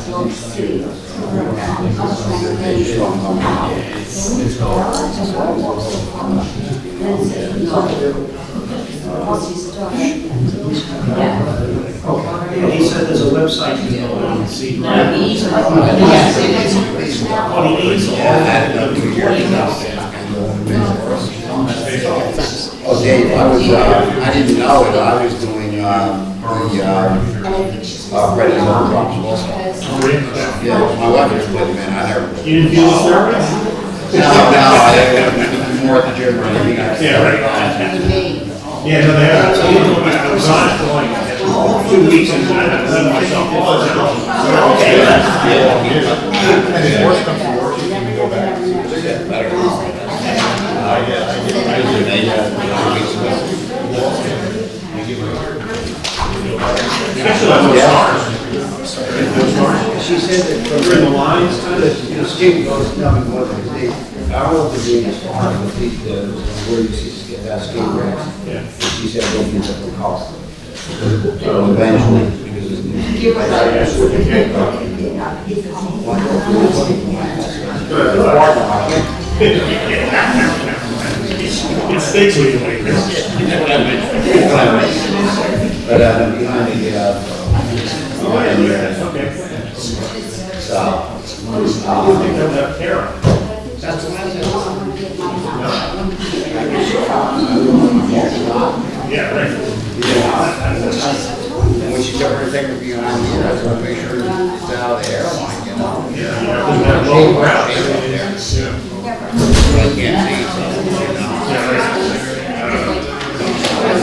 Knoxville City. Yeah, he said there's a website you can go on and see. No, the easel. Oh, the easel. Oh, Dave, I didn't know it, I was doing, the, Ready Zone drops also. Yeah, my wife was with me, and I never. You didn't feel the service? No, I didn't, more at the gym or anything. Yeah, right. Yeah, no, they are. So you're doing that. I was on it for like 2 weeks and I had to leave myself. Okay. Worst comes to worst, you can go back. Better. I did 2 weeks ago. Especially on those stars. She said that from You're in the lines, kind of. skating goes nothing more than they, our old disease is hard with where you see skate racks. Yeah. She said don't use up the cost. So eventually, because it's. It sticks with you like this. But behind the, Okay. so, That pair. that's the one. Yeah, right. And when she took her thing with you on, I just want to make sure it's out of the airline, you know. Yeah. That low ground. Yeah. I can't see, so, you know.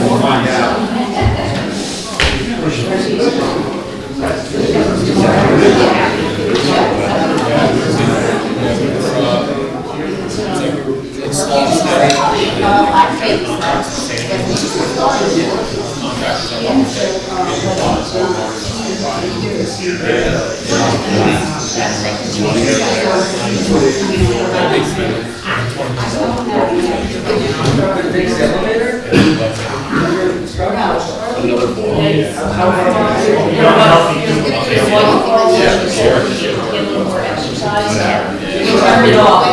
We'll find out. Another ball. Turn it off.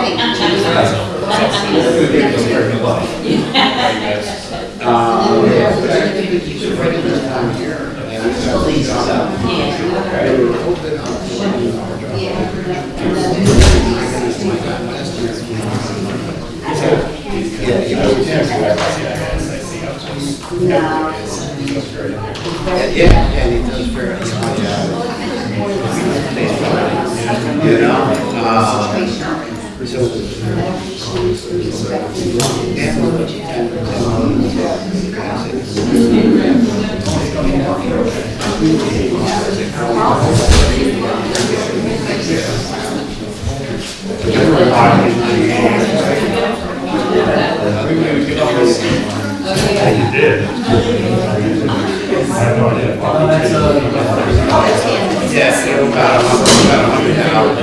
Yeah, and he does very, you know, You did. I have no idea. yeah, about 100 hours.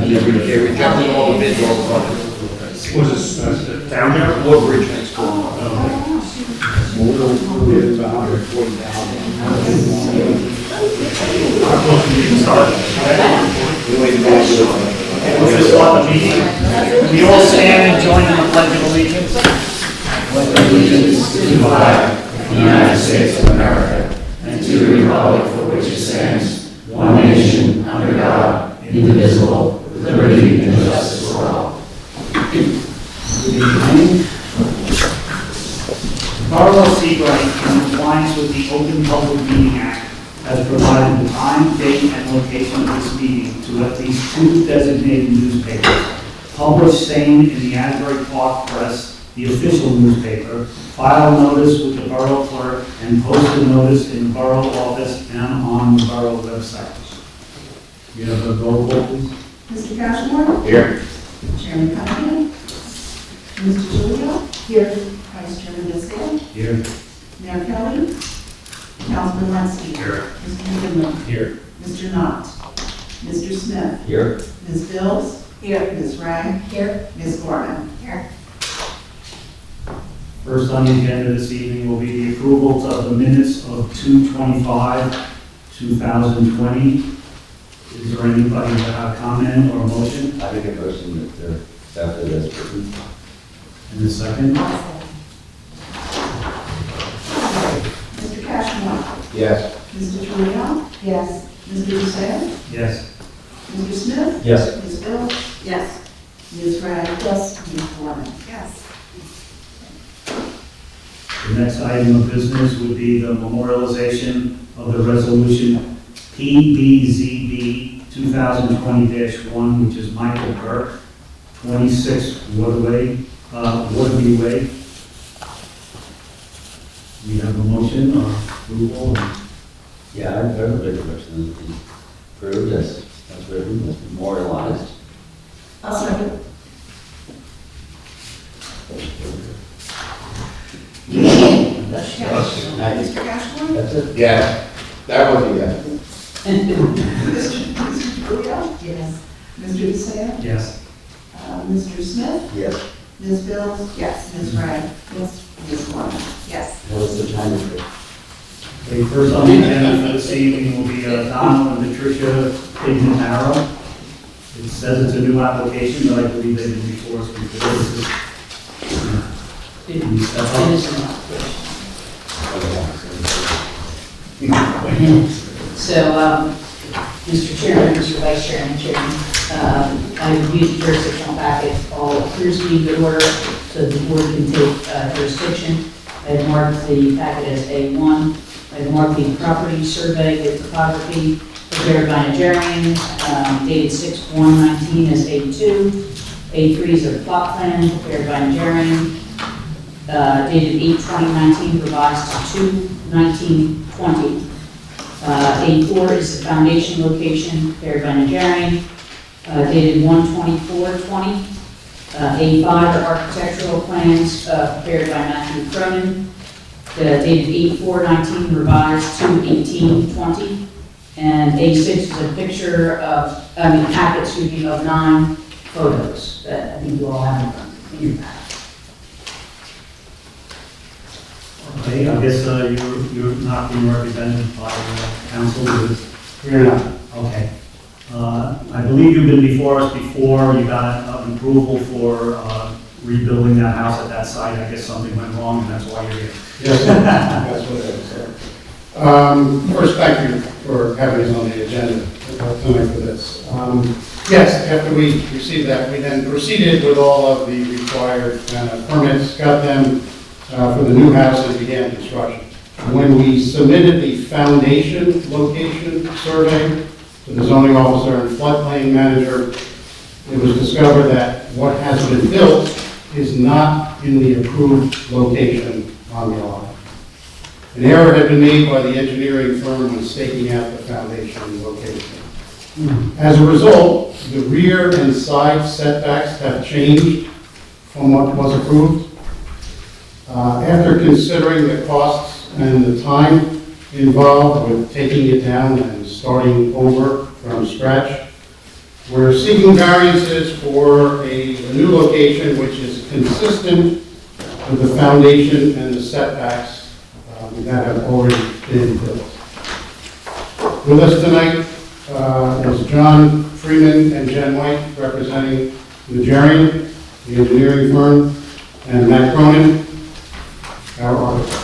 They rejected all the bids all the Was this down there? Woodbridge High School. Bid about 140,000. How close did you get started? We'll just start the meeting. We all stand and join in the Pledge of Allegiance. Pledge allegiance to the flag of the United States of America and to the republic for which it stands, one nation, under God, indivisible, with liberty and justice for all. Good evening. Borough of Seabright, in compliance with the Open Public Meeting Act, has provided the time, date, and location of this meeting to at least 2 designated newspapers, published same in the Asbury Park Press, the official newspaper, file notice with the borough clerk, and post a notice in the borough office and on the borough website. You have a roll call, please? Mr. Cashmore? Here. Chairman Cunningham? Mr. Julio? Here. Vice Chairman Nisco? Here. Mayor Kelly? Councilman Wentz? Here. Mr. Goodman? Here. Mr. Knott? Mr. Smith? Here. Ms. Bills? Here. Ms. Rang? Here. Ms. Gorman? Here. First on the agenda this evening will be the approval of the minutes of 2/25/2020. Is there anybody that have a comment or a motion? I make a motion that they're accepted as written. And a second? Mr. Cashmore? Yes. Mr. Juliano? Yes. Mr. Lucero? Yes. Mr. Smith? Yes. Ms. Bill? Yes. Ms. Wright? Yes. Ms. Gorman? Yes. The next item of business would be the memorialization of the resolution PBZB 2020-1, which is Michael Burke, 26 Waterview Way. We have a motion or approval? Yeah, I've heard of it, person approved as written, as memorialized. I'll second. Mr. Cashmore? That's it? Yeah, that was a yes. Mr. Juliano? Yes. Mr. Lucero? Yes. Mr. Smith? Yes. Ms. Bill? Yes. Ms. Wright? Yes. Ms. Gorman? Yes. What was the time of it? Okay, first on the agenda for this evening will be Donald and Patricia Pignataro. It says it's a new application, but I believe they've been before us before. This is- Can you step up? So, Mr. Chairman, Mr. Vice Chairman, I reviewed the jurisdictional packet, all appears to be in good order, so the board can take jurisdiction. I have marked the packet as A1. I have marked the property survey with topography prepared by Nigerian, dated 6/1/19 as A2. A3 is a plot plan prepared by Nigerian, dated 8/20/19, revised to 2/19/20. A4 is the foundation location prepared by Nigerian, dated 1/24/20. A5 are architectural plans prepared by Matthew Cronin, dated 8/4/19, revised to 18/20. And A6 is a picture of, packet, of 9 photos that I think you all have in your packet. Okay, I guess you're not being represented by council, is You're not. okay. I believe you've been before us before, you got an approval for rebuilding that house at that site. I guess something went wrong, and that's why you're here. Yes, that's what it is. First, thank you for having us on the agenda tonight for this. Yes, after we received that, we then proceeded with all of the required permits, got them for the new house and began construction. When we submitted the foundation location survey to the zoning officer and floodplain manager, it was discovered that what has been built is not in the approved location on the lot. An error had been made by the engineering firm when staking out the foundation location. As a result, the rear and side setbacks have changed from what was approved. After considering the costs and the time involved with taking it down and starting over from scratch, we're seeking variances for a new location which is consistent with the foundation and the setbacks that have already been built. With us tonight is John Freeman and Jen White, representing Nigerian, the engineering firm, and Matt Cronin, our architect.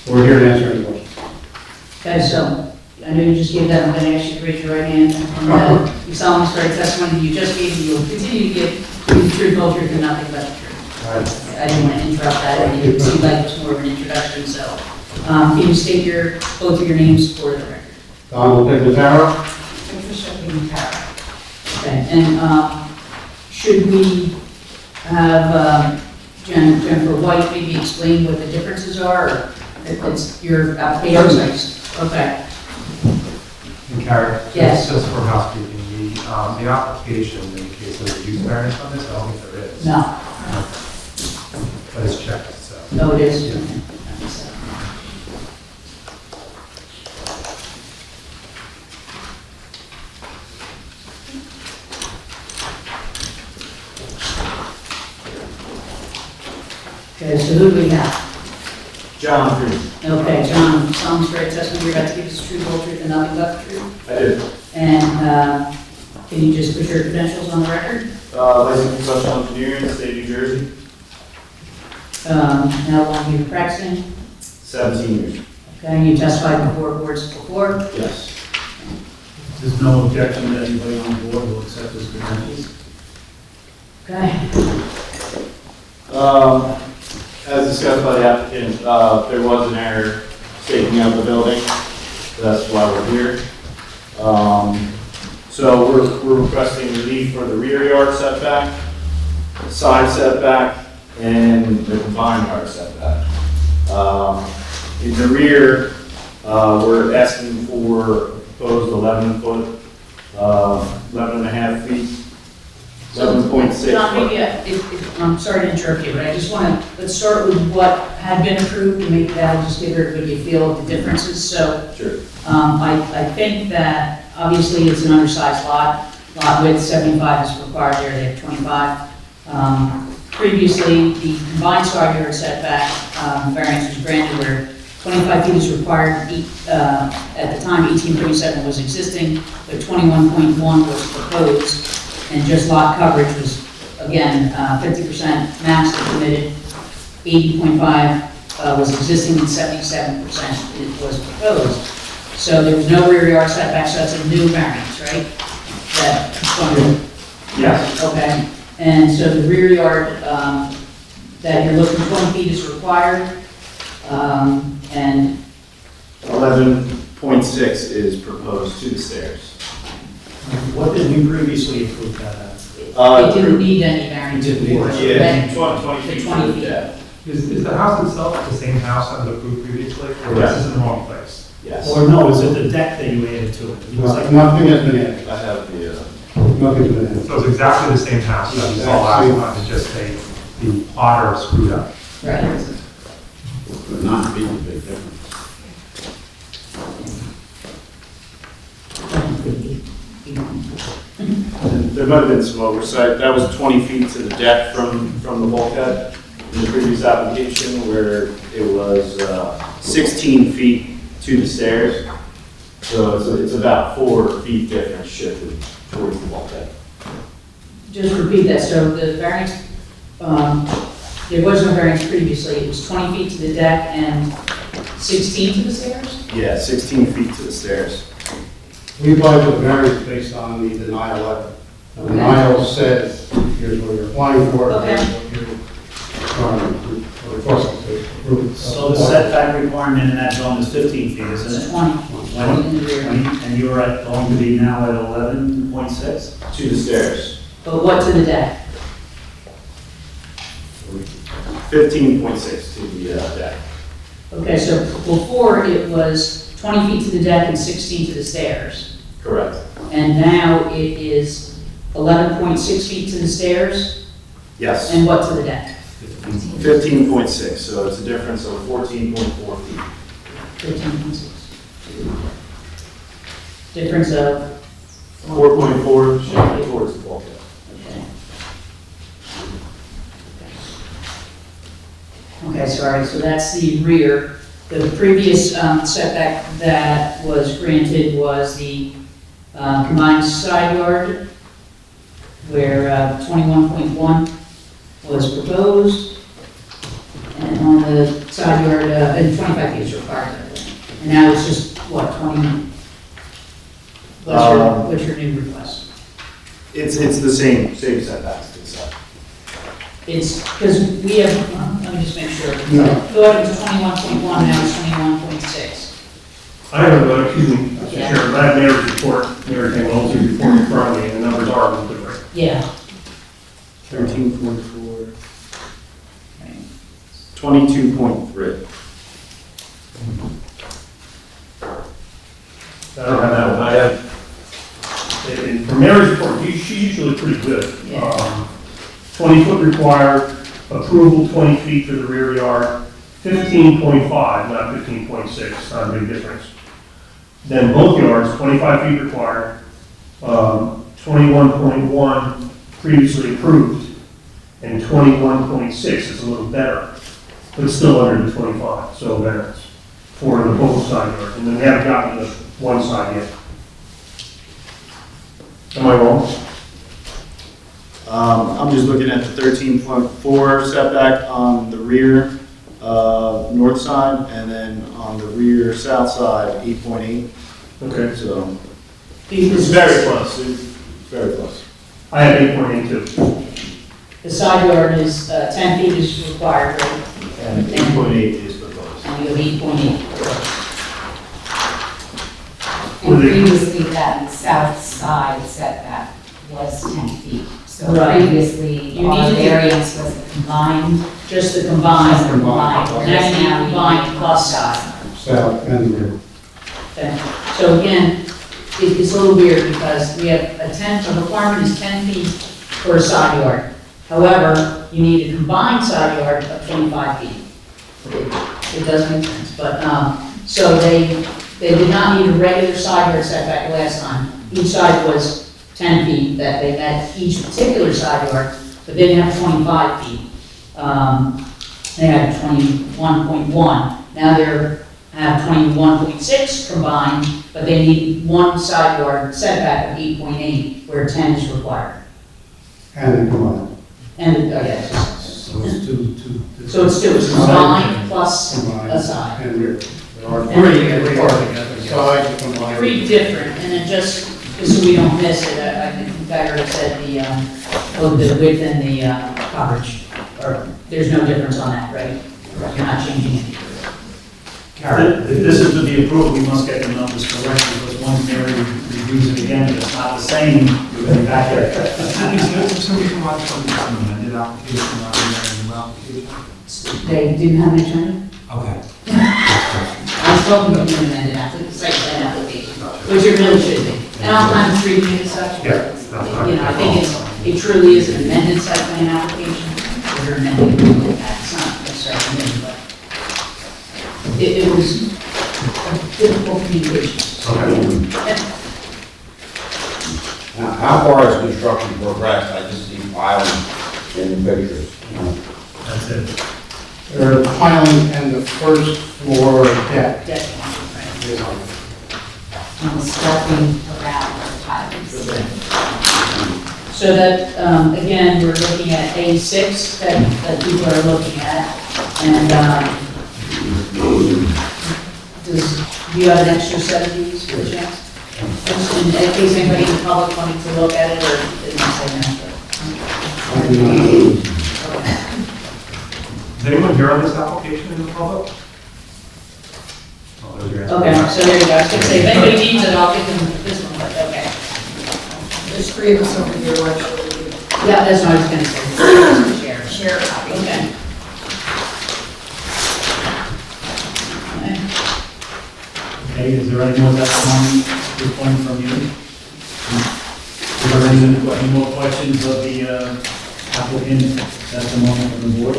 We're here to answer any questions. Okay, so I know you just gave that, I'm going to ask you to raise your right hand. And you solemnly swear the testimony that you just gave, you will continue to give the truth, whole truth, and nothing but the truth. I didn't want to interrupt that, and it seemed like it was more of an introduction, so can you state both of your names for the record? Donald Pignataro. Patricia Pignataro. Okay, and should we have Jennifer White maybe explain what the differences are, or if it's your application? Okay. And Karen, Yes. just for housekeeping, the application indicates there's a use variance on this, I don't think there is. No. But it's checked, so. No, it is. Yeah. Okay. Okay, so who do we have? John Green. Okay, John, solemnly swear testimony you're about to give us the truth, whole truth, and nothing but the truth. I did. And can you just put your credentials on the record? Licensed professional engineer in the state of New Jersey, How long have you been practicing? 17 years. Okay, you testified before boards before? Yes. There's no objection that anybody on the board will accept his credentials. Okay. As discussed by the applicant, there was an error staking out the building. That's why we're here. So we're requesting relief for the rear yard setback, side setback, and the combined yard setback. In the rear, we're asking for proposed 11 foot, 11 and a half feet, 11.6. John, maybe, I'm sorry to interrupt you, but I just want to, let's start with what had been approved, and maybe that'll just give everybody a feel of the differences. So, Sure. I think that obviously it's an undersized lot. Lot width 75 is required there, they have 25. Previously, the combined side yard setback variance was granted where 25 feet is required. At the time, 1837 was existing, but 21.1 was proposed, and just lot coverage was, again, 50% max permitted, 80.5 was existing, and 77% was proposed. So there was no rear yard setback, so that's a new variance, right? Yes. Okay, and so the rear yard that you're looking 20 feet is required, and 11.6 is proposed to the stairs. What did we previously approve that as? it didn't need any variance. It didn't need it. Yeah, 20 The feet. 20 feet. Yeah. Is the house itself the same house that was approved previously, or Yes. this is in the wrong place? Yes. Or no, is it the deck that you added to it? It was like- Nothing has been added. I have the, Nothing's been added. So it's exactly the same house that we saw last time, it's just the plotter screwed up. Right. But not be a big difference. There might have been some oversight, that was 20 feet to the deck from the bulkhead in the previous application, where it was 16 feet to the stairs. So it's about 4 feet difference shifted towards the bulkhead. Just repeat that, so the variance, there was no variance previously, it was 20 feet to the deck and 16 to the stairs? Yeah, 16 feet to the stairs. We applied for the variance based on the denial letter. The denial says, here's what you're applying for. Okay. Here's what you're requesting to approve. So the setback requirement in that zone is 15 feet, It's isn't it? 20 in the rear. And you're going to be now at 11.6? To the stairs. But what to the deck? 15.6 to the deck. Okay, so before it was 20 feet to the deck and 16 to the stairs. Correct. And now it is 11.6 feet to the stairs Yes. and what to the deck? 15.6, so it's a difference of 14.4 feet. 15.6. Difference of, 4.4 shifted towards the bulkhead. okay. Okay, sorry, so that's the rear. The previous setback that was granted was the combined side yard, where 21.1 was proposed, and on the side yard, and 25 feet is required. And now it's just, what, 20? What's your new request? It's the same setbacks to the side. It's, because we have, let me just make sure. No. Thought it was 21.1, now it's 21.6. I have excuse me, Mr. Chairman, I have mayor's report, Mayor Wells' report in front of me, and the numbers are a little different. Yeah. 13.4. 22.3. I don't have that one, I have, and for mayor's report, she's usually pretty good. Yeah. 20 foot required, approval 20 feet to the rear yard, 15.5, not 15.6, not a big difference. Then both yards, 25 feet required, 21.1 previously approved, and 21.6 is a little better. but still under the 25, so variance for the both side yards, and then they haven't gotten to the one side yet. Am I wrong? I'm just looking at the 13.4 setback on the rear, north side, and then on the rear south side, 8.8. Okay. So, it's very close, it's very close. I have 8.82. The side yard is, 10 feet is required, right? And 8.8 is proposed. And you have 8.8. And previously that south side setback was 10 feet. So Right. previously, You our need to- variance was the combined. Just the combined. Just the combined. Now you need combined plus side. South and rear. Okay. So again, it's a little weird because we have a requirement is 10 feet for a side yard. However, you need a combined side yard of 25 feet. It does make sense, but, so they did not need a regular side yard setback last time. Each side was 10 feet, that they met each particular side yard, but they didn't have 25 feet. They had 21.1. Now they're, have 21.6 combined, but they need one side yard setback of 8.8, where 10 is required. And combined. And, yes, So it's two. so it's two, it's combined plus Combined a side. and rear. There are And three rear. required, side combined. Three different, and then just so we don't miss it, I think Becker said the width and the coverage, or there's no difference on that, right? You're not changing it. If this is to be approved, we must get the numbers correct, because once Mary reviews it again, if it's not the same, we're going to be back there. So we can watch from the amended application, not the new application? They didn't have an attorney? Okay. I was talking about doing an application, site plan application, which it really should be. And I'm treating it as such. Yeah. You know, I think it truly is an amended site plan application, or you're amending it like that, it's not necessarily amended, but it was a difficult communication. Now, how far has construction progressed? I just see piling in the pictures. That's it. They're piling and the first floor deck. Definitely, And the stepping around the pilings. So that, again, we're looking at A6 that people are looking at, and, do you have an extra set of these, for a chance? Just in case anybody in the public wanting to look at it, or didn't say no. Is anyone here on this application in the public? Oh, there's your answer. Okay, so there you go, I was gonna say, if anybody needs it, I'll give them this one, but, okay. There's three of us over here, what should we do? Yeah, that's what I was gonna say. Share. Share a copy. Okay. Okay, is there any more testimony at this point from you? Is there any more questions of the applicant testimony from the board?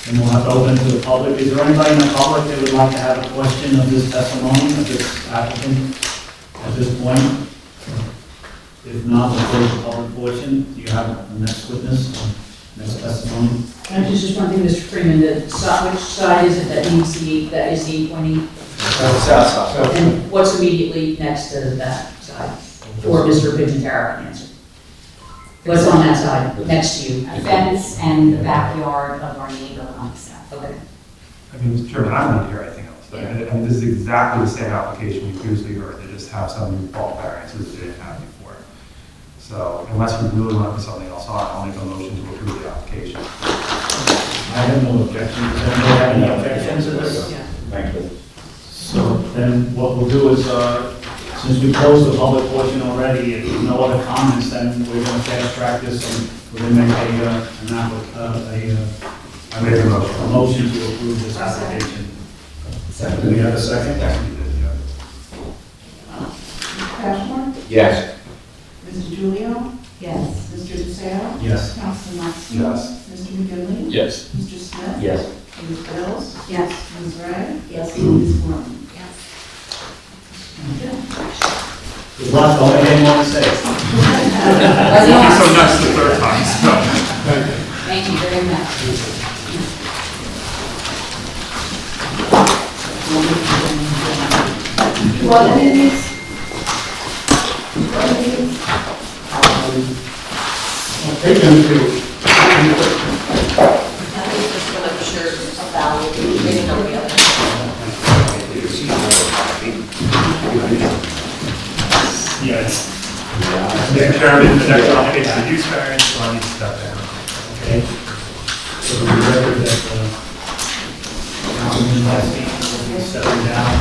And we'll have to open to the public. Is there anybody in the public that would like to have a question of this testimony, of this applicant at this point? If not, we'll close the public portion. Do you have the next witness, next testimony? Can I just one thing, Mr. Freeman, which side is it that needs that is the 8.8? South side. And what's immediately next to that side? Or Mr. Pignataro can answer. What's on that side, next to you? A fence and the backyard of our neighbor on the south. Okay. I mean, Mr. Chairman, I'm not here anything else. And this is exactly the same application we previously heard. They just have some bulk variances they didn't have before. So unless we really want to put something else on, I'll make a motion to approve the application. I have no objection. Does anybody have any objections to this? Yeah. Thank you. So then what we'll do is, since we closed the public portion already, if there's no other comments, then we're going to fast track this and we're going to make I make a motion. a motion to approve this application. Do we have a second? Cashmore? Yes. Mr. Julio? Yes. Mr. DeSalle? Yes. Councilman Martin? Yes. Mr. McGinley? Yes. Mr. Smith? Yes. Ms. Bills? Yes. Ms. Ray? Yes. Ms. Gorman? Good luck, don't have any more to say. So nice the third time, so. Thank you very much. What it is? I'll take them to, I think just want to make sure it's valid, maybe not the other. Yes. Mr. Chairman, the next application is a use variance, so I need to step down. Okay. So the record that, Councilman last week will be stepping down.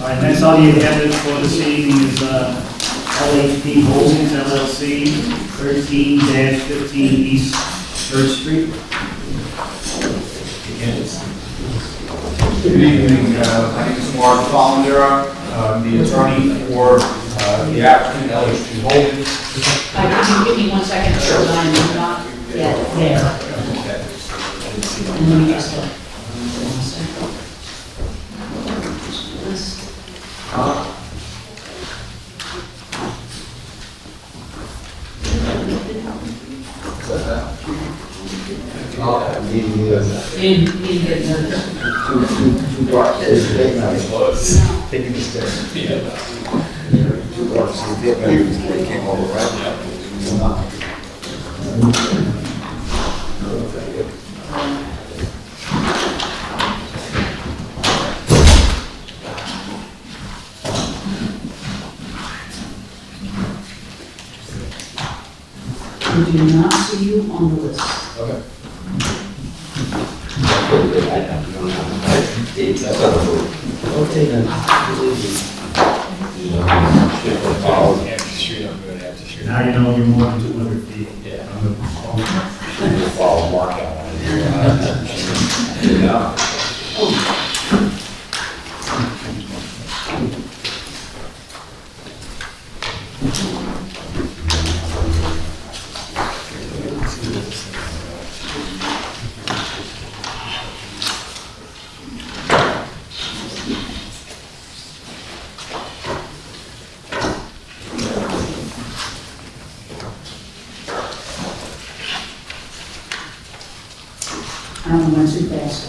All right, next on the agenda for this evening is LHP Holdings LLC, 13-15 East Church Street. Good evening, my name is Mark Follendera, the attorney for the applicant LHP Holdings. Can you give me 1 second, because I'm not yet there. And let me just look. 1 second. You get nervous. Too dark. Taking the stairs. Too dark, so the dip came over, right? We do not see you on the list. Okay. Now you know you're more than 200 feet. Yeah. Follow Mark out. I don't want too fast.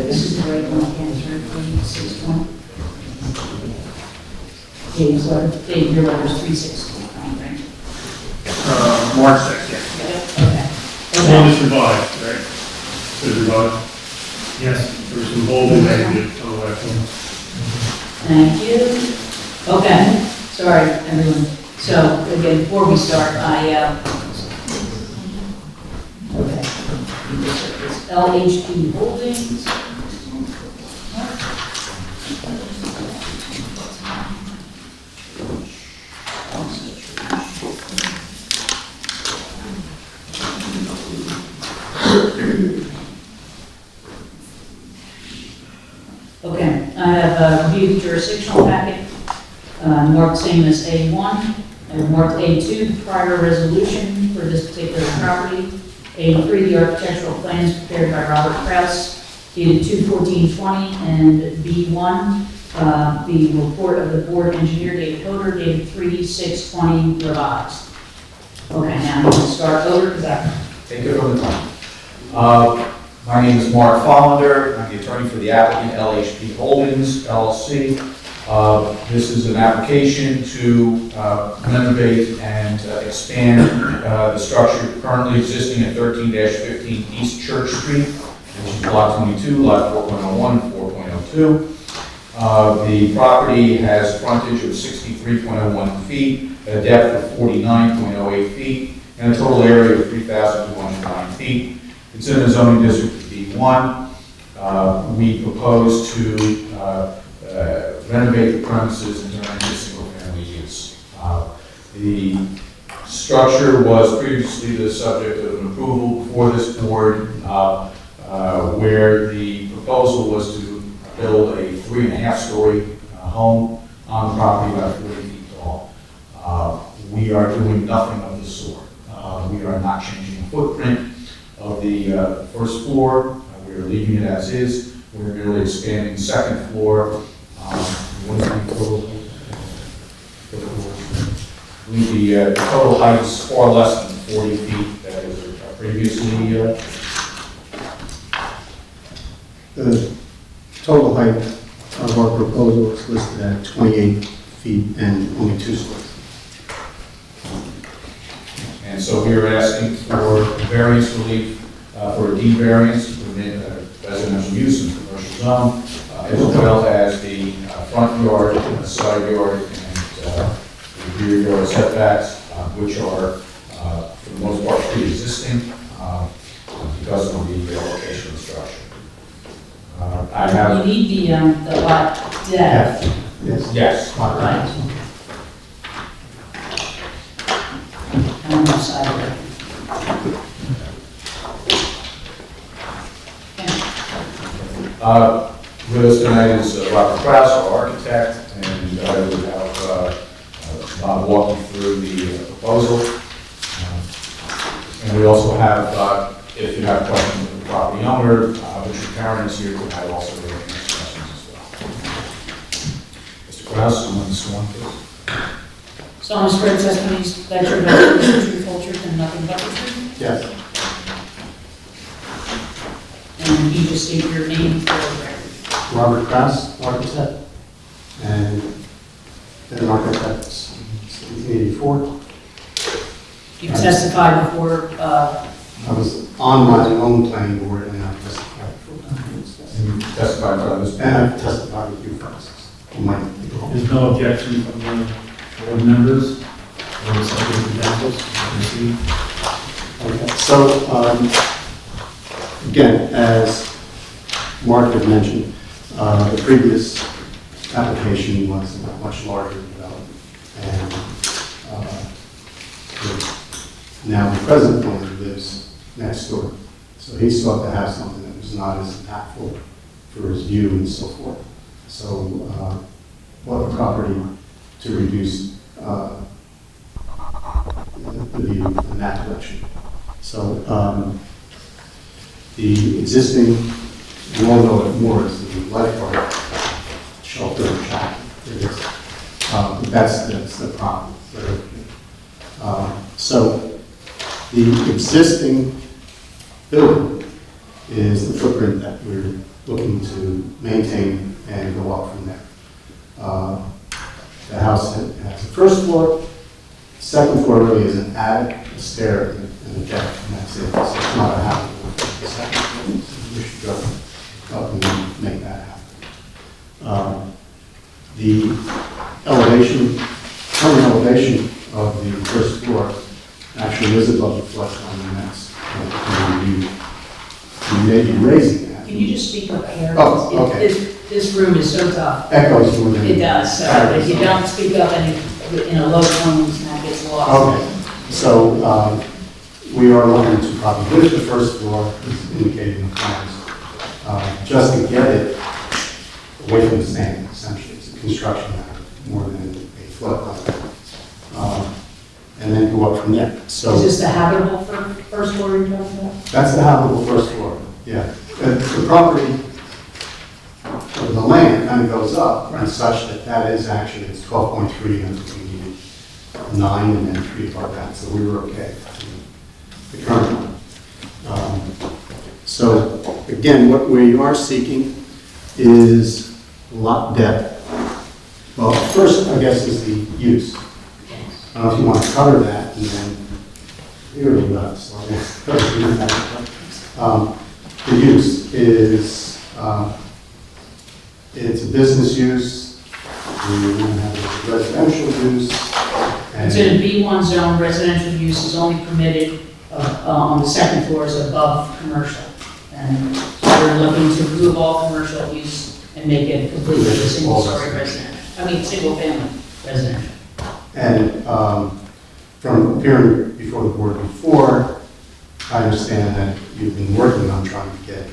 This is the right one, again, it's right for you, 6-1. Dave's letter, Dave, your letter's 3/6, right? March 6th, yeah. Okay. One is revised, right? Is revised? Yes. There's some bold and negative on the left one. Thank you. Okay, sorry, everyone. So, again, before we start, okay. It's LHP Holdings. Okay, I have reviewed the jurisdictional packet, marked same as A1, and marked A2, prior resolution for this particular property. A3, the architectural plans prepared by Robert Kraus, dated 2/14/20, and B1, the report of the board engineer David Hoder, dated 3/6/20, revised. Okay, now I'm going to start over because I... Take it from the top. My name is Mark Follander. I'm the attorney for the applicant LHP Holdings LLC. This is an application to renovate and expand the structure currently existing at 13-15 East Church Street, which is lot 22, lot 4.01, 4.02. The property has frontage of 63.01 feet, a depth of 49.08 feet, and a total area of 3,209 feet. It's in the zoning district of B1. We propose to renovate the premises and turn it into single-family use. The structure was previously the subject of an approval before this board, where the proposal was to build a 3.5-story home on the property about 40 feet tall. We are doing nothing of the sort. We are not changing the footprint of the first floor. We are leaving it as is. We're merely expanding the second floor. What is the total? The total height is far less than 40 feet that was previously. The total height of our proposal is listed at 28 feet and only 2 stories. And so we are asking for variance relief for a D variance to permit residential use in the commercial zone, as well as the front yard, the side yard, and the rear yard setbacks, which are, for the most part, pre-existing because of the location of the structure. I have. You need the lot depth. Yes. Yes. Right. And on the side of it. With us tonight is Robert Kraus, our architect, and I will have Bob walk you through the proposal. And we also have, if you have questions of the property owner, Richard Karen is here to have also answer questions as well. Mr. Kraus, someone sworn please. Someone swear testimony that you're about to the truth, whole truth, and nothing but the truth? Yes. And you just state your name for the record. Robert Kraus, architect, and been an architect since 1984. You testified before, I was on my own planning board and I testified before. And you testified for this. And I've testified with you folks. There's no objection from the board members or subject examples. Okay, so again, as Mark had mentioned, the previous application was a much larger development, and now the present owner lives next door, so he sought to have something that was not as impactful for his view and so forth. So bought the property to reduce the view in that direction. So the existing, you all know it more as the lifeguard shelter shack. That's the problem. So the existing building is the footprint that we're looking to maintain and go up from there. The house has a first floor. Second floor really is an attic, a stair, and a deck, and that's it. So it's not a habitable second floor. So we should go up and make that happen. The elevation, current elevation of the first floor actually is above the floodplain, and that's you may be raising that. can you just speak up here? Oh, okay. This room is so tough. Echoes more than. It does, so if you don't speak up in a low tone, that gets lost. Okay, so we are looking to probably lift the first floor, as indicated in the plans, just to get it away from the sand, essentially. It's a construction matter more than a floodplain. and then go up from there. So Is this the habitable first floor you're talking about? that's the habitable first floor, yeah. The property, or the land kind of goes up and such that that is actually, it's 12.3 units, we needed 9 and then 3 above that, so we were okay. The current one. So again, what we are seeking is lot depth. Well, first, I guess, is the use. I don't know if you want to cover that, and then here we go. So the use is, it's a business use, we want to have a residential use. It's in a B1 zone, residential use is only permitted on the second floors above commercial. And so we're looking to remove all commercial use and make it completely a single-story residential. I mean, single-family residential. And from appearing before the board before, I understand that you've been working on trying to get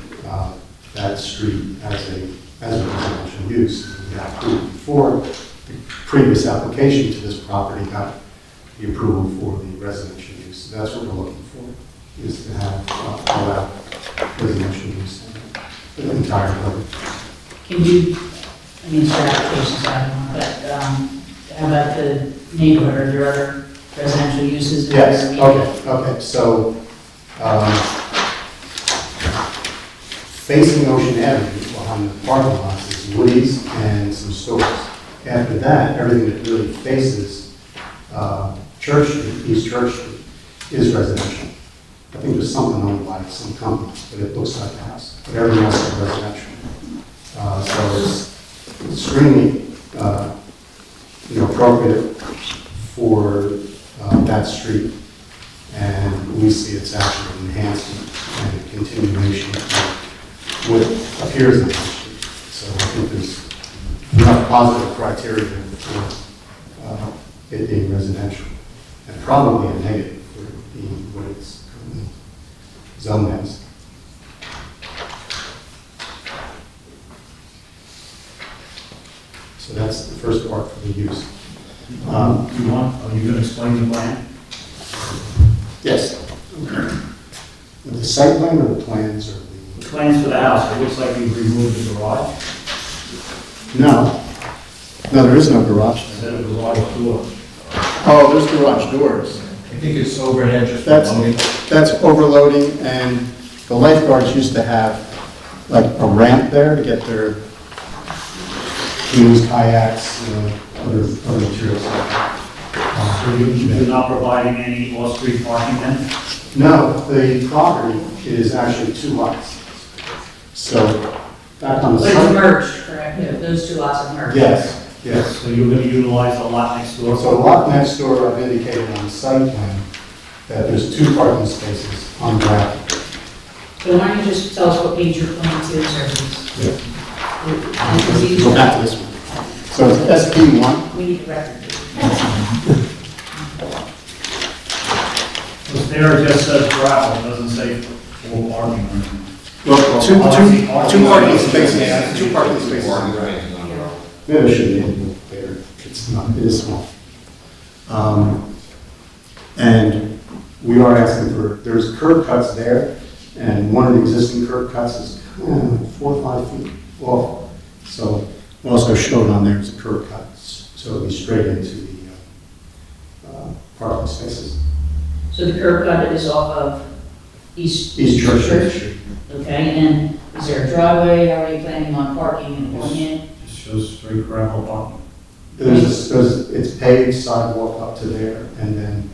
that street as a residential use. We got approved before. The previous application to this property got the approval for the residential use. So that's what we're looking for, is to have allow residential use in the entire building. Can you, I mean, it's your applications, I don't know, but how about the neighborhood? Are there other residential uses? in Yes, the area? okay. So facing Ocean Avenue behind the parking lots is Woody's and some stores. After that, everything that really faces Church Street, East Church Street, is residential. I think there's something owned by some company, but it looks like a house. But everything else is residential. So it's extremely appropriate for that street. And we see it's actually an enhancement and a continuation of what appears in that street. So I think there's enough positive criteria for it being residential, and probably a negative for it being what it's currently zoned as. So that's the first part for the use. Are you going to explain the plan? Yes. The site plan or the plans or the? Plans for the house, it looks like you've removed the garage. No, there is no garage. Instead of garage door. Oh, there's garage doors. I think it's overhead just That's overloading, and the lifeguards used to have like a ramp there to get their canoes, kayaks, other materials. So you're not providing any off-street parking then? No, the property is actually 2 lots. So back on the But it's site. merged, correct? Yeah, those two lots are merged. Yes. So you're going to utilize the lot next door? So the lot next door, I've indicated on the site plan that there's 2 parking spaces on gravel. So why don't you just tell us what page your plan is, or Yeah. these? Go back to this one. So it's SP1. We need the record. Because there it just says gravel, it doesn't say full parking or anything. Well, two parking spaces. 2 parking spaces on gravel. Maybe I should be able there. It's not, it is small. And we are asking for, there's curb cuts there, and one of the existing curb cuts is 4 or 5 feet off. So also showed on there is a curb cut, so it'll be straight into the parking spaces. So the curb cut is off of East Church Street. Okay, and is there a driveway? How are you planning on parking and going in? Just shows straight gravel parking. It's paved sidewalk up to there, and then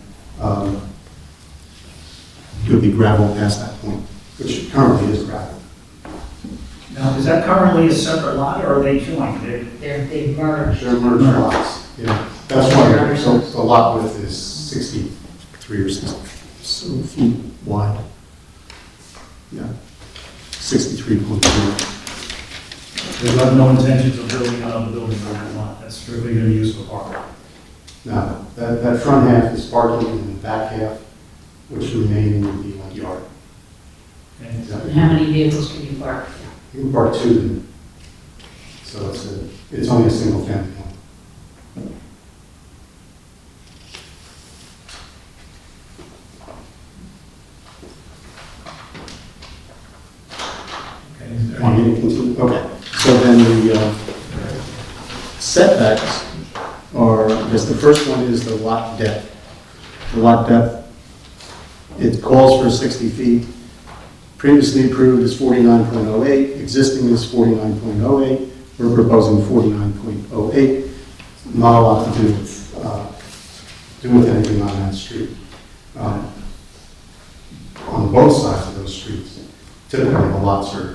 it'll be gravel past that point, which currently is gravel. Now, is that currently a separate lot, or are they joined? They've merged. They're merged lots, yeah. That's why the lot width is 63 or 60 feet wide. Yeah, 63.2. There's no intentions of building another building on that lot, that's strictly going to use for parking. Now, that front half is parking, and the back half, which remaining would be like yard. Okay. And how many vehicles can you park? You can park 2 in it. So it's only a single family home. Want me to continue? Okay. So then the setbacks are, I guess the first one is the lot depth. The lot depth, it calls for 60 feet. Previously approved is 49.08, existing is 49.08. We're proposing 49.08. Not a lot to do with anything on that street. On both sides of those streets, typically the lots are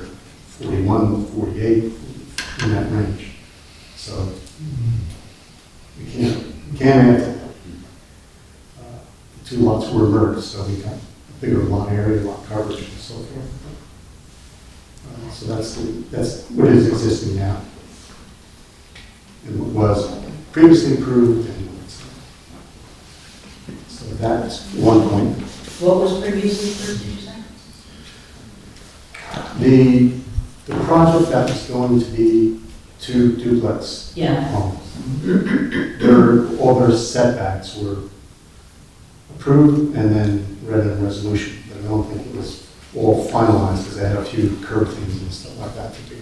41, 48, in that range. So we can't add to that. The two lots were merged, so we got a bigger lot area, lot coverage, and so forth. So that's what is existing now, and what was previously approved. And so that's one point. What was previously approved, did you say? The project that was going to be 2 duplex homes. All their setbacks were approved and then read in a resolution, but I don't think it was all finalized because they had a few curb things and stuff like that to do.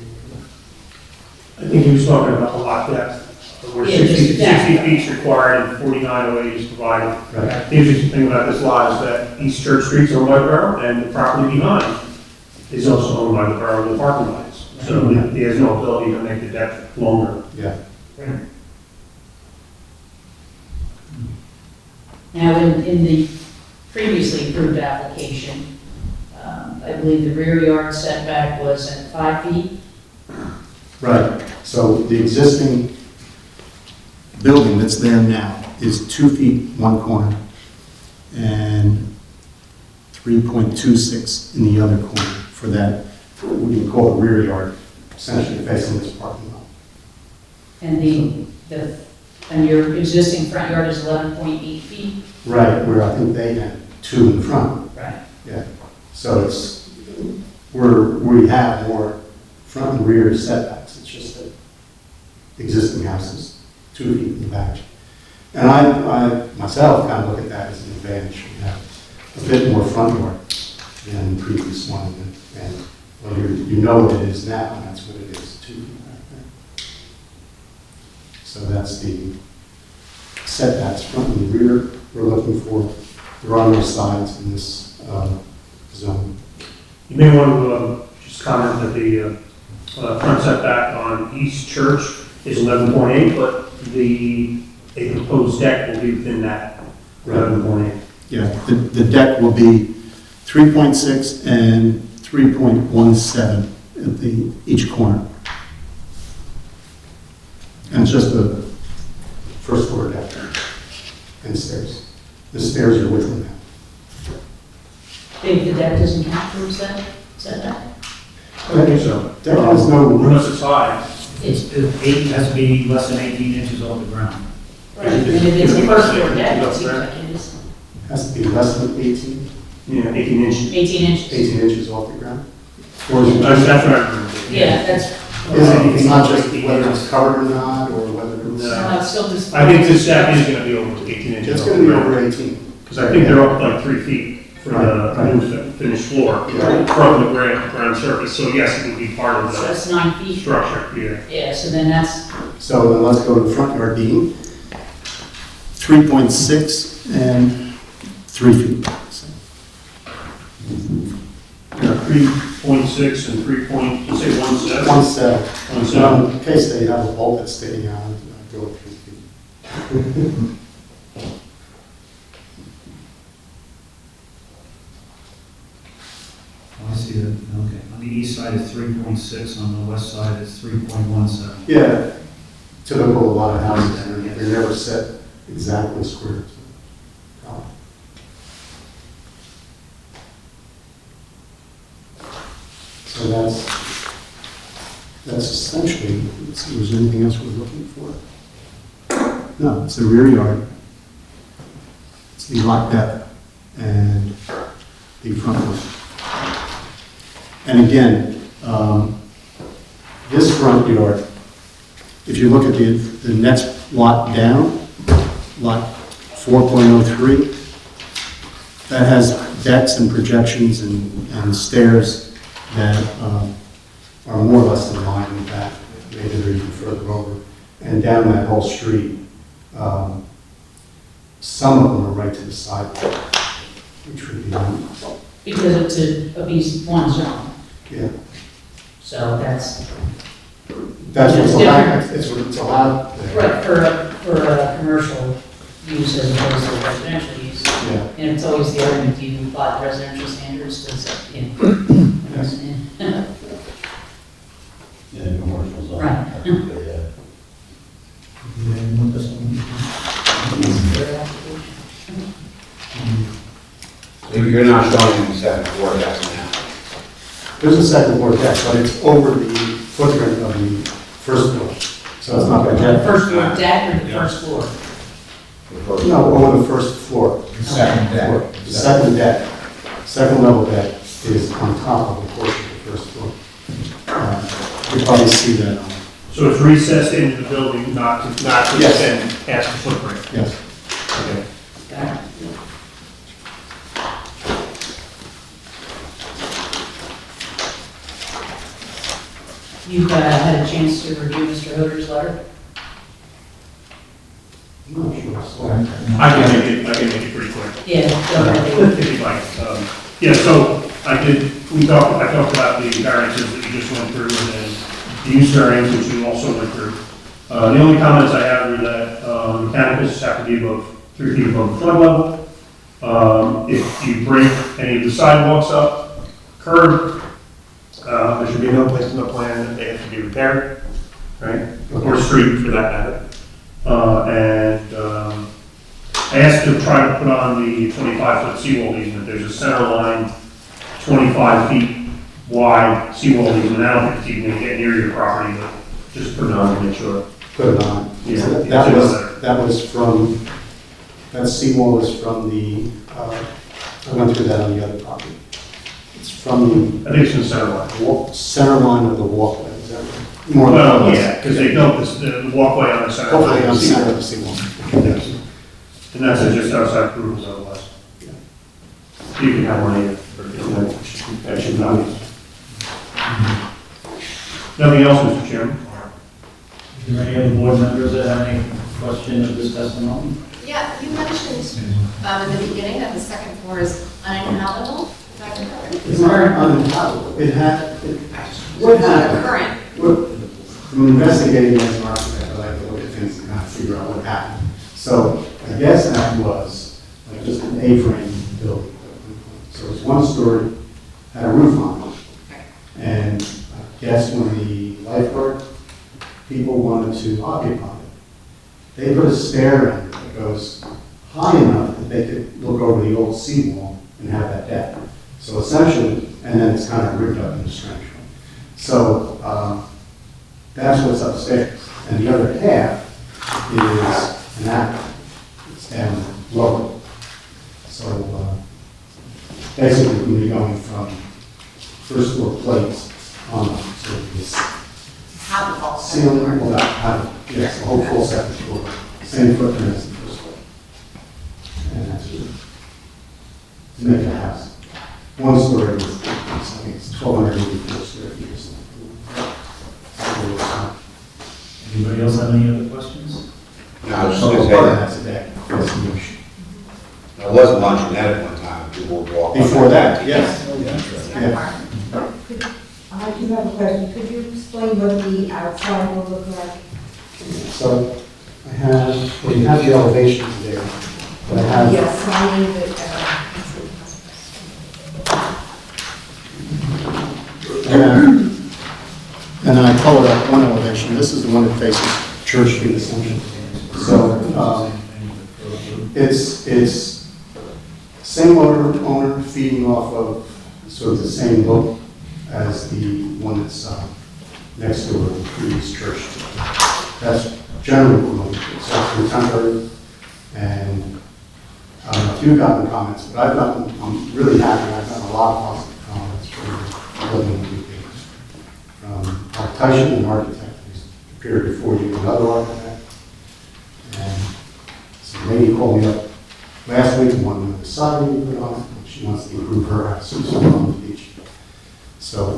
I think he was talking about the lot depth, where Yeah, 60 just that. feet is required and 4908 is provided. Right. The interesting thing about this lot is that East Church Street's owned by the borough, and the property behind is also owned by the borough, the parking lots. So he has no ability to make the depth longer. Yeah. Now, in the previously approved application, I believe the rear yard setback was at 5 feet. Right. So the existing building that's there now is 2 feet one corner and 3.26 in the other corner for that, what we call the rear yard, essentially facing this parking lot. And and your existing front yard is 11.8 feet? Right, where I think they had 2 in front. Right. Yeah. So we have more front and rear setbacks. It's just that the existing house is 2 feet in the back. And I myself kind of look at that as an advantage. We have a bit more front yard than the previous one. And well, you know what it is now, and that's what it is, 2 feet back there. So that's the setbacks, front and rear, we're looking for. There are no sides in this zone. You may want to just comment that the front setback on East Church is 11.8, but a proposed deck will be within that 11.8. Yeah, the deck will be 3.6 and 3.17 at each corner. And it's just the first floor deck and stairs. The stairs are within that. If the deck doesn't count for setback? I think so. Deck has no roof. Unless it's high. It has to be less than 18 inches off the ground. Right, and if it's a first floor deck, it seems like it is Has to be less than 18, Yeah, 18 inches. 18 inches. 18 inches off the ground. Or is it That's what I remember. Yeah, that's, it's not just whether it's covered or not, or whether it's... No. it's still just. I think this deck is going to be over 18 inches. It's going to be over 18. Because I think they're up like 3 feet for the new finished floor from the ground surface. So yes, it would be part of So the that's 9 feet. structure, yeah. Yeah, so then that's, So then let's go to the front yard being 3.6 and 3 feet. So, 3.6 and 3.17. 1.7. So in case they have a bolt that's sticking out, go with 3 feet. I see that, okay. On the east side it's 3.6, on the west side it's 3.17. Yeah, typical a lot of houses, they're never set exactly square. So that's essentially, let's see, was there anything else we're looking for? No, it's the rear yard. It's the lot depth and the front yard. And again, this front yard, if you look at the next lot down, lot 4.03, that has decks and projections and stairs that are more or less in line with that, maybe they're even further over. And down that whole street, some of them are right to the sidewalk, which would be, Because it's a B1 zone, yeah. so that's. That's what's It's allowed, different. it's what's allowed there. Right, for a commercial use as opposed to residential use. Yeah. And it's always the argument, do you apply the residential standards, does, you know. Yeah, commercial zone. Right. Yeah. So you're not showing the second floor deck now? There's a second floor deck, but it's over the footprint of the first floor. So it's not The that. first floor deck or the first floor? No, over the first floor. The second deck. The second deck, second level deck is on top of the portion of the first floor. You probably see that on. So it's recessed into the building, not to Yes. extend past the footprint? Yes. Okay. Got it. You've had a chance to review Mr. Hoder's letter? I'm not sure. I can make it pretty quick. Yeah, go ahead. If you'd like. Yeah, so I talked about the variances that you just went through, and then the use variance, which you also went through. The only comments I have are that mechanicals have to be above 3 feet above the flood level. If you break any of the sidewalks up, curb, there should be no place in the plan that they have to be repaired, right? Or street for that matter. I asked to try to put on the 25-foot seawall easement. There's a center line, 25 feet wide seawall easement. I don't think it's even going to get near your property, but just put it on to make sure. Put it on. Yeah. That was from, that seawall is from the, I went through that on the other property. It's from I think it's in the center line. the center line of the walkway, is that right? More or Well, less. yeah, because they built the walkway on the center. Hopefully line on of the the center of seawall. the seawall. Yes. And that's just outside approvals otherwise. You can have one here. That should not be. Nothing else, Mr. Chairman? Is there any other board members that have any questions of this testimony? Yeah, you mentioned in the beginning that the second floor is uninhabitable. Is that correct? It's not uninhabitable. It had, what happened? Current. From investigating as an architect, I like to look at things and kind of figure out what happened. So I guess that was like just an A-frame building. So it was one story, had a roof on it. And I guess when the lifeguard people wanted to occupy it, they put a stair in that goes high enough that they could look over the old seawall and have that deck. So essentially, and then it's kind of ripped up into structure. So that's what's upstairs. And the other half is an attic. It's down lower. So basically, we'll be going from first floor plates on to this Habitable. ceiling, well, yes, the whole full second floor, same footprint as the first floor. And that's to make a house. One story is, I think it's 1,284 square feet or something. Anybody else have any other questions? No, I was just So gonna part of say, that's a deck. That's the issue. there was a luncheonette at one time, people would walk. Before that, yes. Yeah. I do have a question. Could you explain what the outside will look like? So I have, well, you have the elevations there, but I have. Yes, I need it. And then I colored up one elevation. This is the one that faces Church Street essentially. So it's same owner feeding off of sort of the same look as the one that's next to the previous church. That's generally what we're looking for. So it's contemporary, and I don't know if you've gotten comments, but I'm really happy. I've gotten a lot of positive comments from building people. Tyson, an architect, who's appeared before you, another architect. And so the lady called me up last week and wanted to know the siding we put on it. She wants to improve her house, so on the beach. So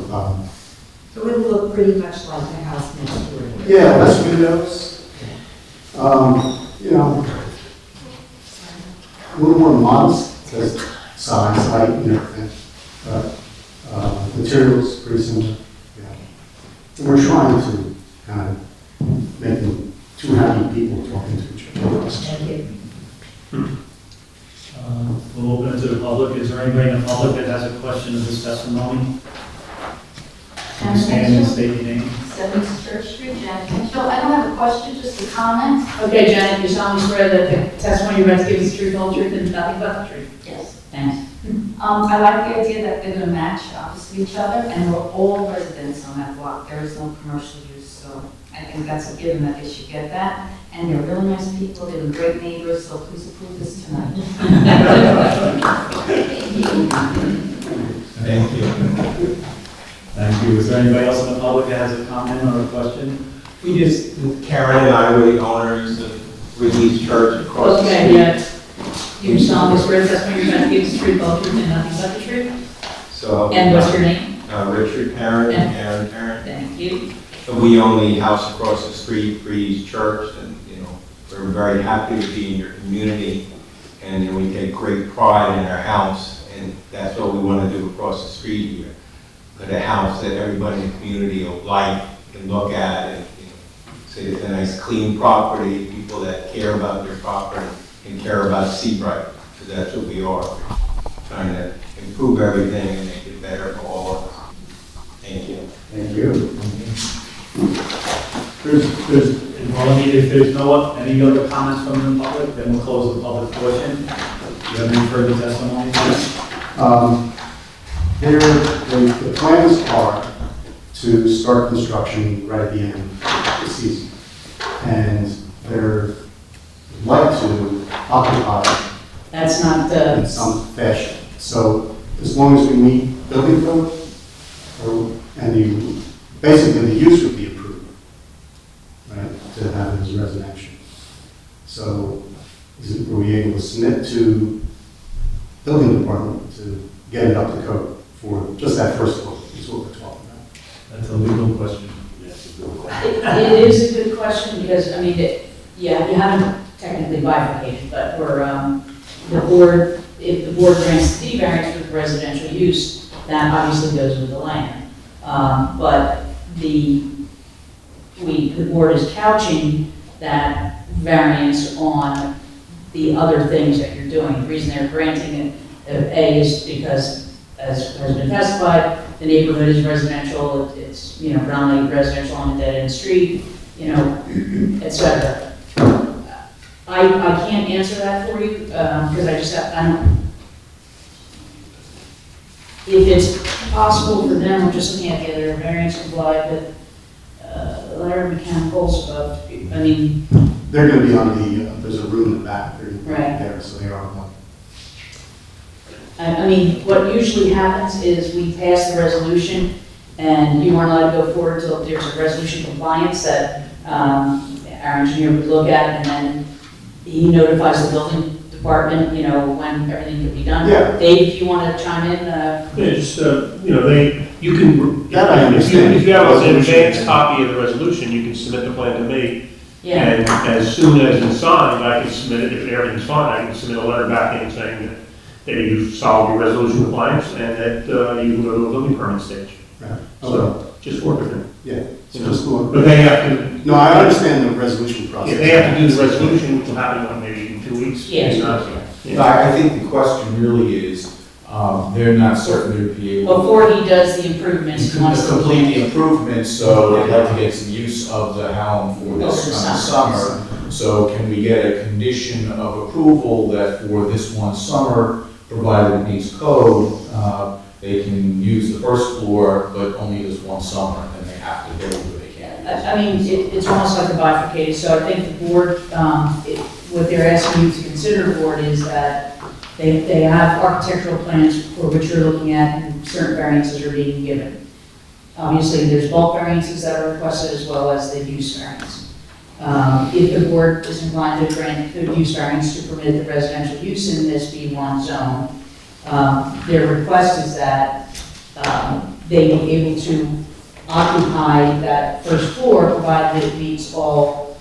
It would look pretty much like the house next door. Yeah, less windows. You know, a little more modest, because size, height, and everything. Materials, pretty similar. Yeah. We're trying to kind of make them two happy people talking to each other. Thank you. We'll open it to the public. Is there anybody in the public that has a question of this testimony? Stand and state your name. 70 Church Street, Janet Mitchell. I don't have a question, just a comment. Okay, Janet, you solemnly swear that the testimony you're about to give is the truth, whole truth, and nothing but the truth? Yes. Thanks. I like the idea that they're going to match opposite each other, and we're all residents on that block. There is no commercial use, so I think that's a given that they should get that. And they're really nice people, they're great neighbors, so please approve this tonight. Thank you. Thank you. Is there anybody else in the public that has a comment or a question? We just, Karen and I were the owners of Ridley's Church across the Okay, street. yeah. You solemnly swear the testimony you're about to give is the truth, whole truth, and nothing but the truth? So. And what's your name? Richard Parent and Yeah. Karen Parent. Thank you. And we own the house across the street, Breeze Church, and, you know, we're very happy to be in your community. And you know, we take great pride in our house, and that's what we want to do across the street here. Put a house that everybody in the community will like, can look at, and, you know, say it's a nice clean property, people that care about their property and care about Seabright, because that's what we are. Trying to improve everything and make it better for all of us. Thank you. Thank you. If there's no any other comments from the public, then we'll close the public portion. Do you have any further testimony? The plans are to start construction right at the end of the season. And they're like to occupy That's not in some fashion. So as long as we meet building code, basically the use would be approved, right, to have it as residential. So were we able to submit to building department to get it up to code for just that first floor, is what we're talking about. That's a legal question. It is a good question, because, I mean, yeah, you haven't technically bifurcated, but we're, the board, if the board grants the variance for the residential use, that obviously goes with the land. But the board is couching that variance on the other things that you're doing. The reason they're granting it, A, is because, as has been testified, the neighborhood is residential, it's, you know, predominantly residential on a dead-end street, you know, et cetera. I can't answer that for you, because I just have, I don't, if it's possible for them, I'm just looking at the other variance complied with, Larry Mechanicals, I mean. They're going to be on the, there's a room in the back, they're Right. there, so they are on. I mean, what usually happens is we pass the resolution, and you aren't allowed to go forward until there's a resolution compliance that our engineer would look at, and then he notifies the building department, you know, when everything can be done. Yeah. Dave, if you want to chime in, Yeah, just, you know, you can, That I understand. if you have an advanced copy of the resolution, you can submit the plan to me. yeah, And as soon as it's signed, I can submit it, if everything's fine, I can submit a letter back in saying that you've solved your resolution compliance and that you can go to a building permit stage. Right. So, just work with them. Yeah, it's You know, just one. But they have to. No, I understand the resolution process. Yeah, they have to do the resolution, which will happen, what, maybe in 2 weeks? Yeah. It's not- No, yeah. I think the question really is, they're not certain they'd be able before he does the improvements, he wants to to. complete the improvements, so they'd like to get some use of the Hallam for this Over coming summer. So can we get a condition of approval that for this one summer, provided it meets code, they can use the first floor, but only this one summer, and they have to build what they can. I mean, it's almost like a bifurcated, so I think the board, what they're asking you to consider, board, is that they have architectural plans for which you're looking at, and certain variances are being given. Obviously, there's bulk variances that are requested as well as the use variance. If the board is inclined to grant the use variance to permit the residential use in this B1 zone, their request is that they be able to occupy that first floor, provided it meets all,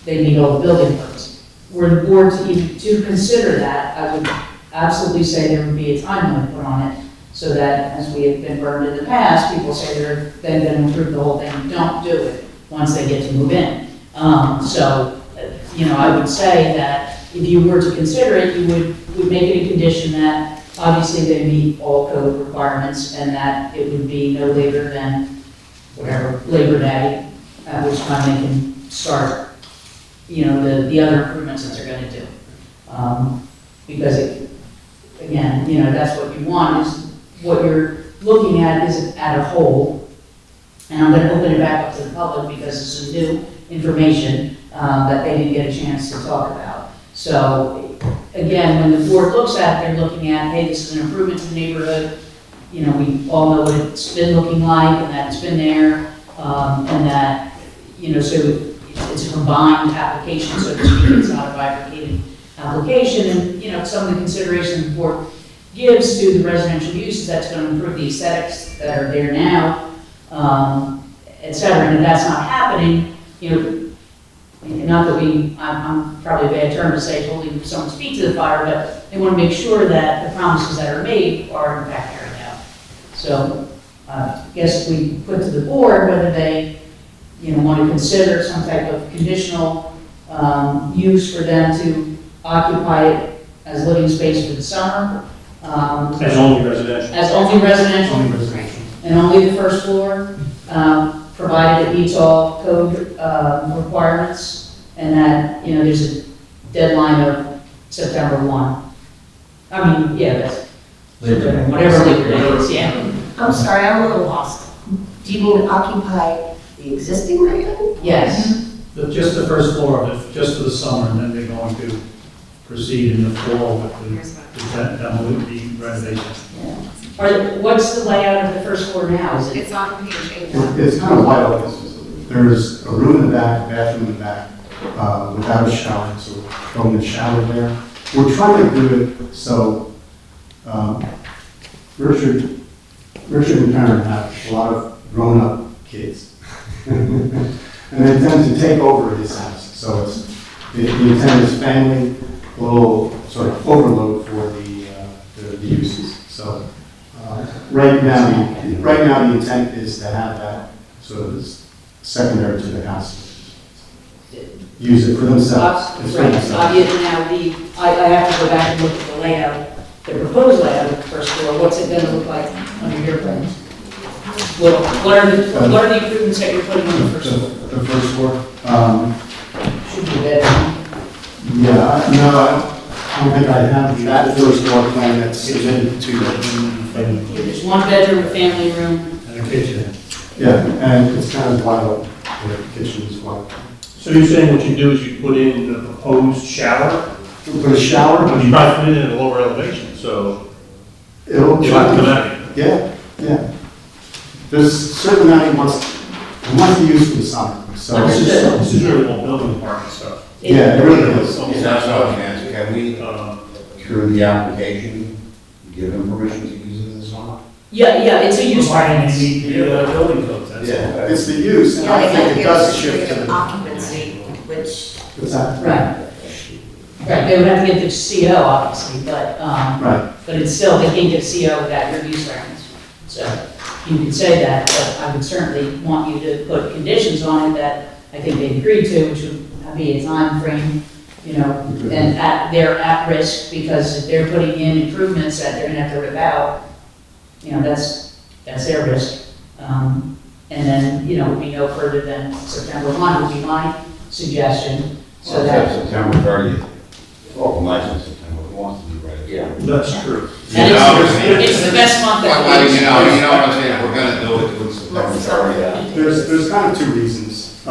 they meet all the building permits. Were the board to consider that, I would absolutely say there would be a time limit put on it, so that, as we have been burned in the past, people say they're then going to improve the whole thing, don't do it once they get to move in. I would say that if you were to consider it, you would make it a condition that obviously they meet all code requirements and that it would be no later than whatever, Labor Day, at which time they can start, the other improvements that they're going to do. Because again, that's what you want, is what you're looking at is at a whole. And I'm going to open it back up to the public because this is new information that they didn't get a chance to talk about. So again, when the board looks at it, they're looking at, hey, this is an improvement to the neighborhood. We all know what it's been looking like and that it's been there. And that, so it's a combined application, so to speak, it's not a bifurcated application. And, some of the consideration the board gives to the residential uses, that's going to improve the aesthetics that are there now, et cetera. And if that's not happening, not that I'm probably a bad term to say holding someone's feet to the fire, but they want to make sure that the promises that are made are in fact carried out. So I guess we put to the board whether they, want to consider some type of conditional use for them to occupy it as living space for the summer. As only residential. As only residential. Only residential. And only the first floor, provided it meets all code requirements, and that, there's a deadline of September 1. That's whatever Labor Day is, yeah. I'm sorry, I'm a little lost. Do you mean occupy the existing building? Yes. Just the first floor of it, just for the summer, and then they're going to proceed in the fall with the renovation. What's the layout of the first floor now? Is it? It's on page 8. It's kind of wide open. There's a room in the back, a bathroom in the back, without a shower, so we're going to shower there. We're trying to do it so, Richard and Karen have a lot of grown-up kids. And they tend to take over his house, so the intent is family, a little sort of overload for the uses. So right now the intent is to have that sort of secondary to the house. Use it for themselves. It's for themselves. I have to go back and look at the layout, the proposed layout of the first floor. What's it going to look like under your plans? What are the improvements that you're putting on the first floor? The first floor? Should be better. Yeah, no, I don't think I have that first floor plan that's submitted to them. There's one bedroom, a family room. And a kitchen. Yeah, and it's kind of wide open, the kitchen is wide open. So you're saying what you do is you put in the proposed shower? Put a shower? But you might put it in at a lower elevation, so It'll you'll have to come out. Yeah. There's a certain amount he wants to use for the summer, so. This is really all building department stuff. Yeah, it really is. That's all I can ask. Can we, through the application, give them permission to use it in the summer? Yeah, it's a use Providing variance. they meet the building codes, that's all. Yeah, it's the use, and I think it does shift to the. Occupancy, which. What's that? Right. Right, they would have to get the CO, obviously, but, Right. but it's still, they can't get CO without your use variance. So you can say that, but I would certainly want you to put conditions on it that I think they agreed to, which would be a time frame, and they're at risk because if they're putting in improvements that they're gonna have to rip out, that's their risk. And then, it would be no further than September 1 would be my suggestion, so that. September 30th. Well, nice in September, who wants to be ready? Yeah. That's true. And it's the best month that Well, we. you know what I'm saying, if we're gonna do it, do it September 30th. There's kind of two reasons.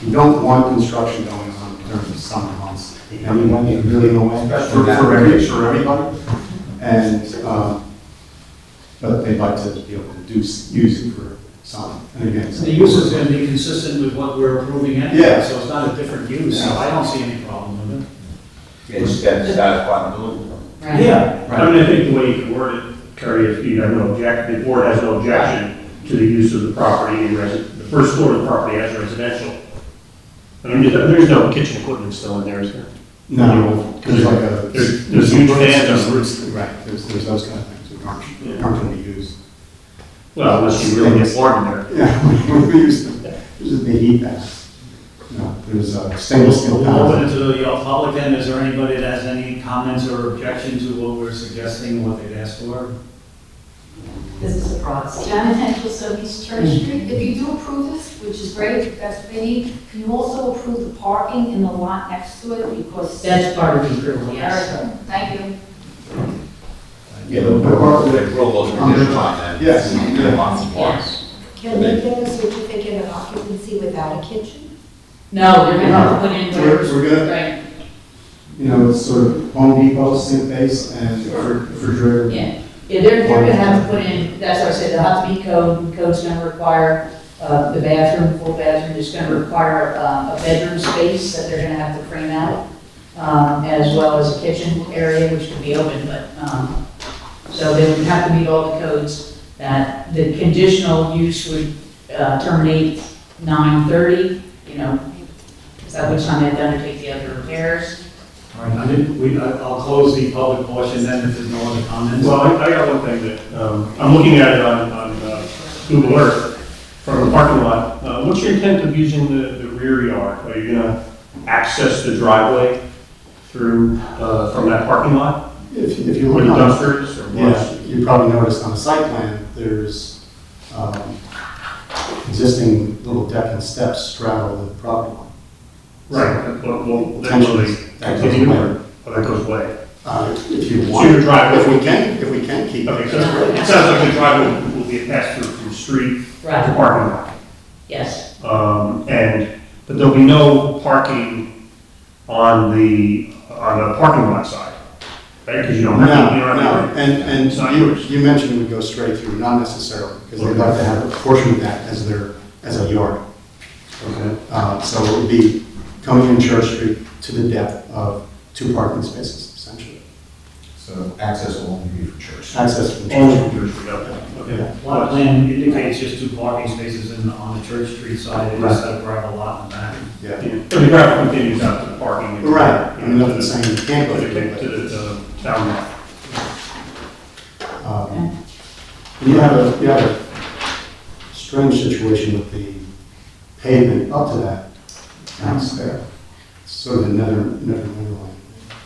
You don't want construction going on during the summer months. Everyone, you really don't want that for everybody. And, but they'd like to be able to use it for summer. And again, The use is going to be consistent with what we're approving anyway, Yeah. so it's not a different use, so I don't see any problem with it. It's got to satisfy the building permit. Right. Yeah, I think the way you can word it, Kerry, if you have no the board has no objection to the use of the property, and the first floor of the property as residential. I mean, there's no kitchen equipment still in there, is there? No, there's like a. There's huge fans on the roof. Right, there's those kind of things that aren't going to be used. Well, unless you really get warm in there. Yeah, we use the heat pad. No, there's stainless steel We'll panels. open it to the public then. Is there anybody that has any comments or objections to what we're suggesting, what they've asked for? This is a process. Janet Henkel, East Church Street. If you do approve this, which is great, if that's what they need, can you also approve the parking in the lot next to it? Because That's part of the approval, yes. Very good. Thank you. Yeah, the grill those conditions on that. Yes. Yeah, lots of parts. Can they get a certificate of occupancy without a kitchen? No, they're gonna have to put in doors. We're gonna, Right, you know, it's sort of Home Depot, sink base, and refrigerator. yeah. Yeah, they're gonna have to put in, that's what I said, they'll have to be code's gonna require, the bathroom, full bathroom is gonna require, a bedroom space that they're gonna have to frame out, as well as a kitchen area, which can be open, but, so they would have to meet all the codes. That the conditional use would, terminate 9:30, you know, at which time they have to undertake the other repairs. All right, I'll close the public portion then if there's no other comments. Well, I got one thing that, I'm looking at it on Google Earth from the parking lot. What's your intent of using the rear yard? Are you gonna access the driveway through, from that parking lot? If you Where look the on, dumpsters or yeah, what? you probably noticed on the site plan, there's existing little deck and steps straddle the property line. Right, but will that really continue or that goes away? If you So want, your driveway. if we can keep Okay, it. so it sounds like the driveway will be a pass-through from the street to Right. the parking lot. Yes, But there'll be no parking on the parking lot side, right? Because you don't have, you don't have. And It's not you, yours. you mentioned it would go straight through, not necessarily, because they'd like to have a portion of that as a yard. Okay. So it would be coming in Church Street to the depth of 2 parking spaces, essentially. So access will only be for church. Access from Only Church from Street. Church Street, okay. Yeah. Lot plan indicates just 2 parking spaces on the Church Street side, they just Right. have a gravel lot in the back. Yeah. Yeah, but the gravel continues out to the parking. Right, I mean, To nothing saying you can't go through it. the town lot. You have a strange situation with the pavement up to that house there. Sort of another line.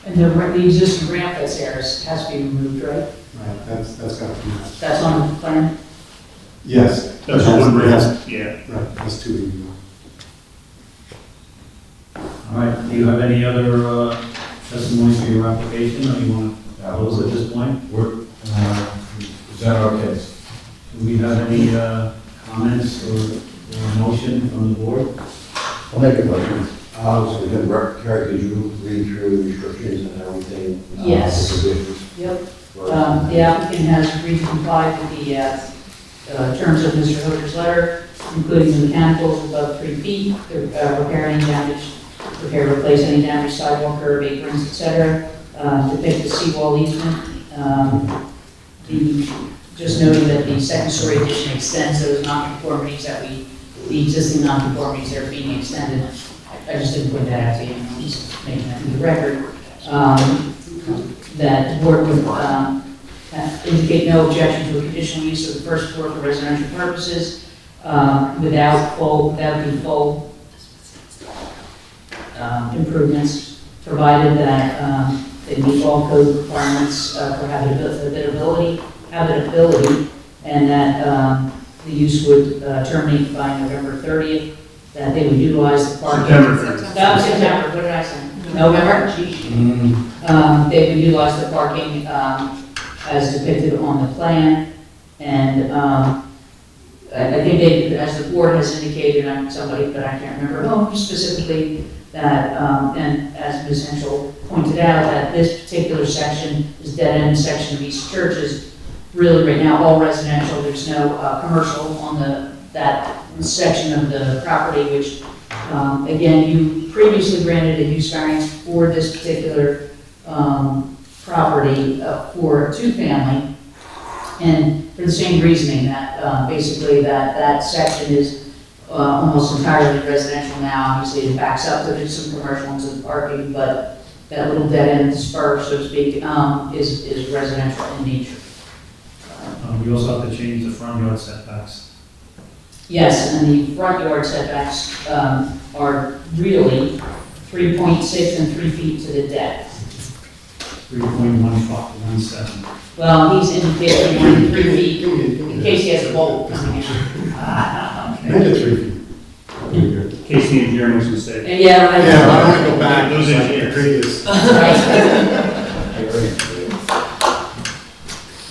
and the existing ramp that's there has to be removed, right? Right, that's got to come out. That's on the plan? Yes. That's It has- one it has- ramp, yeah. Right, that's 2 even. All right, do you have any other testimony for your application, or you want to close at this point? Is that okay? Do we have any comments or motion from the board? I'll make a motion. So then, Carrie, could you read through the restrictions and everything? Yes. The conditions? Yep. The applicant has agreed to comply with the terms of Mr. Hoder's letter, including the mechanicals above 3 feet, repair any damage, replace any damaged sidewalk, curb, aprons, et cetera, depict the seawall easement. Just noting that the second-story addition extends those nonconformities the existing nonconformities that are being extended. I just didn't point that out to you, I'm just making that in the record. That the board would indicate no objection to a conditional use of the first floor for residential purposes without the full improvements, provided that they meet all code requirements for habitability, and that the use would terminate by November 30th, that they would utilize the parking. September 30th. That was September, what did I say? November? They would utilize the parking as depicted on the plan, and I think they, as the board has indicated, I'm somebody, but I can't remember who specifically, that, and as Ms. Henschel pointed out, that this particular section, this dead-end section of East Church is really right now all residential. There's no commercial on that section of the property, which, again, you previously granted a use variance for this particular property for a 2-family. And for the same reasoning, that basically that section is almost entirely residential now. Obviously, it backs up to there's some commercial and some parking, but that little dead end spur, so to speak, is residential in nature. We also have to change the front yard setbacks. Yes, and the front yard setbacks are really 3.6 and 3 feet to the deck. 3.17. Well, he's indicating 3 feet in case he has a bolt coming in. Mandatory. Casey and Jeremy's mistake. Yeah, right. Yeah, I want to go back, those engineers. Previous.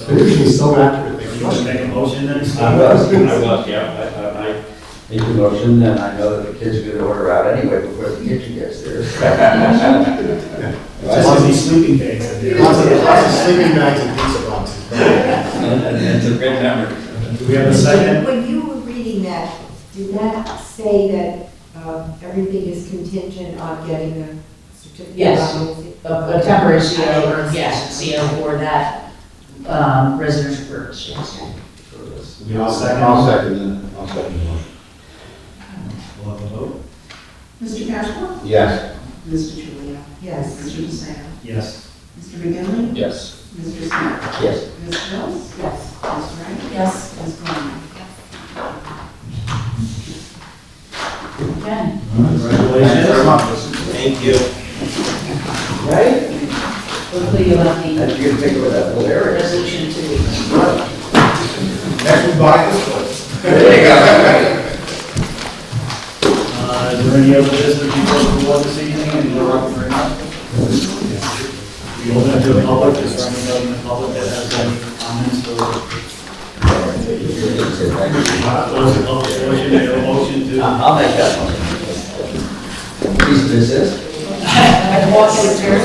They're usually so accurate. You want to make a motion then? I was, yeah, I make the motion, and I know that the kids are gonna order out anyway before the kitchen gets there. Just as these sleeping bags are there. Lots of sleeping bags and pizza boxes. And it's a great memory. Do we have a second? When you were reading that, did that say that everything is contingent on getting a certificate? Yes. of occupancy? A temporary CO, or yes, a CO for that residential purpose, yes. Do we have a second? I'll second the motion. We'll have a vote. Mr. Cashmore? Yes. Mr. Julia? Yes. Mr. DeSanto? Yes. Mr. McGinley? Yes. Mr. Smith? Yes. Ms. Mills? Yes. Ms. Wright? Yes. Ms. Conlon? Okay. Congratulations. Thank you. Right? Hopefully you'll have And the you can take over that whole area. resolution in 2 weeks. Next we buy this place. There you go. Is there any other business before the board this evening? And you're up for it. We open it to the public. Is there anyone in the public that has any comments or? Close the public portion. Make a motion to. I'll make that one. Piece of business. And walk with her.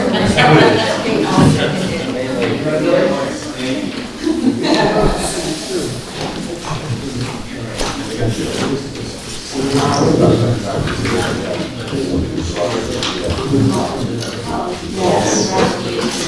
Yes.